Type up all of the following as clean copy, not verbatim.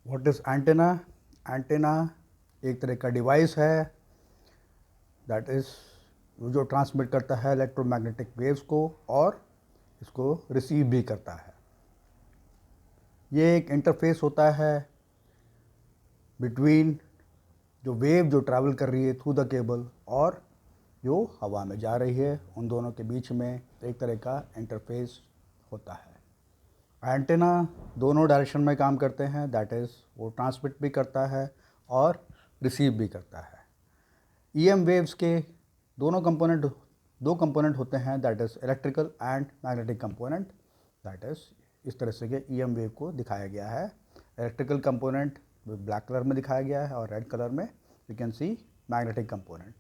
What is antenna? Antenna एक तरह का डिवाइस है दैट इज़ जो ट्रांसमिट करता है इलेक्ट्रोमैग्नेटिक वेव्स को और इसको रिसीव भी करता है। ये एक इंटरफेस होता है बिटवीन जो वेव जो ट्रैवल कर रही है थ्रू द केबल और जो हवा में जा रही है, उन दोनों के बीच में एक तरह का इंटरफेस होता है। एंटेना दोनों डायरेक्शन में काम करते हैं, दैट इज़ वो ट्रांसमिट भी करता है और रिसीव भी करता है। ईएम वेव्स के दो कंपोनेंट होते हैं, that is electrical and magnetic component. That is इस तरह से कि ईएम वेव को दिखाया गया है। इलेक्ट्रिकल कंपोनेंट ब्लैक कलर में दिखाया गया है और रेड कलर में you can see magnetic component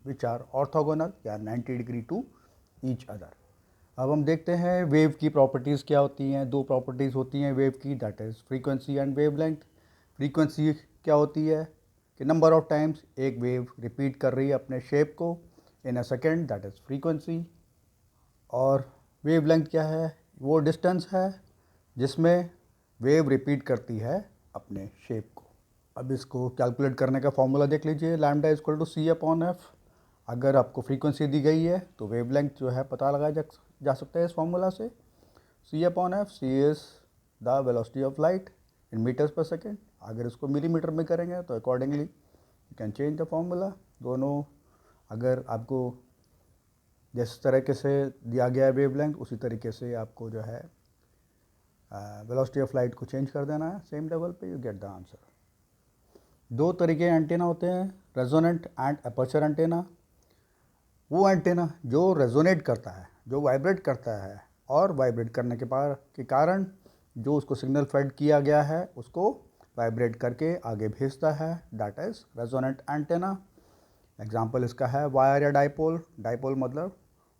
which are orthogonal या 90 डिग्री टू ईच अदर। अब हम देखते हैं वेव की प्रॉपर्टीज़ क्या होती हैं। दो प्रॉपर्टीज़ होती हैं वेव की, that is frequency and wavelength. Frequency क्या होती है कि नंबर ऑफ टाइम्स एक वेव रिपीट कर रही है अपने शेप को in a second, that is frequency. और वेवलेंथ क्या है? वो डिस्टेंस है जिसमें वेव रिपीट करती है अपने शेप को। अब इसको कैलकुलेट करने का फॉर्मूला देख लीजिए, lambda equal to c upon f. अगर आपको फ्रीक्वेंसी दी गई है तो वेवलेंथ जो है पता लगाया जा सकता है इस फॉर्मूला से। C upon F, C is the velocity of light in meters per second. अगर इसको मिलीमीटर में करेंगे तो accordingly you can change the formula. दोनों अगर आपको जिस तरीके से दिया गया है वेवलेंथ, उसी तरीके से आपको जो है वेलोसिटी ऑफ लाइट को चेंज कर देना है सेम लेवल पे, यू गेट द आंसर। दो तरीके एंटेना होते हैं, रेजोनेंट एंड अपर्चर एंटेना। वो एंटेना जो रेजोनेट करता है, जो वाइब्रेट करता है और वाइब्रेट करने के कारण जो उसको सिग्नल फेड किया गया है उसको वाइब्रेट करके आगे भेजता है, that is resonant antenna. Example इसका है वायर या डाइपोल। डाइपोल मतलब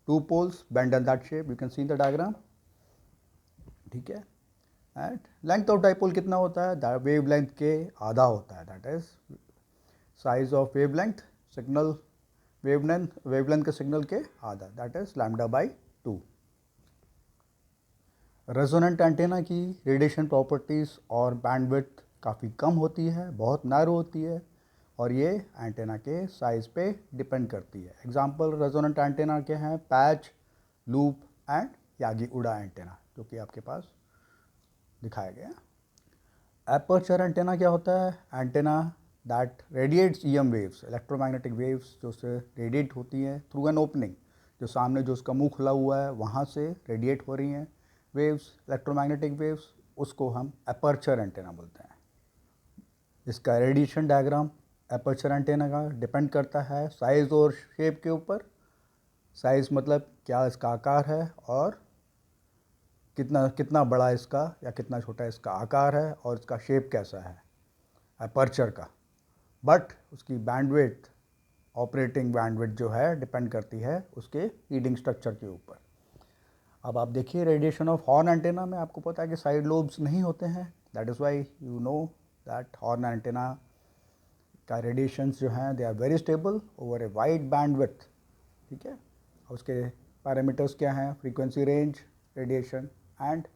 two poles bend in that shape, you can see the diagram. ठीक है। एंड लेंथ ऑफ डाइपोल कितना होता है? वेव लेंथ के आधा होता है, that is size of wave length signal wavelength के सिग्नल के आधा, that is lambda by 2। Resonant antenna की रेडिएशन प्रॉपर्टीज़ और बैंडविड्थ काफ़ी कम होती है, बहुत नैरो होती है और ये एंटेना के साइज़ पे डिपेंड करती है। एग्जांपल रेजोनेंट एंटेना के हैं पैच, लूप एंड यागी उड़ा एंटेना, जो कि आपके पास दिखाया गया। एपर्चर एंटेना क्या होता है? Antenna that radiates EM waves, electromagnetic waves जो से रेडिएट होती हैं थ्रू एन ओपनिंग, जो सामने जो उसका मुंह खुला हुआ है वहाँ से रेडिएट हो रही हैं वेव्स, इलेक्ट्रोमैग्नेटिक वेव्स, उसको हम एपर्चर एंटेना बोलते हैं। इसका रेडिएशन डायग्राम एपर्चर एंटेना का डिपेंड करता है साइज़ और शेप के ऊपर। साइज़ मतलब क्या इसका आकार है और कितना कितना बड़ा इसका या कितना छोटा इसका आकार है और इसका शेप कैसा है अपर्चर का। बट उसकी बैंडविड्थ, ऑपरेटिंग बैंडविड्थ जो है डिपेंड करती है उसके रीडिंग स्ट्रक्चर के ऊपर। अब आप देखिए रेडिएशन ऑफ हॉर्न एंटेना में आपको पता है कि साइड लोब्स नहीं होते हैं, that is why you know that horn antenna का रेडिएशंस जो हैं they are very stable over a wide bandwidth. ठीक है। और उसके पैरामीटर्स क्या हैं? Frequency range, radiation and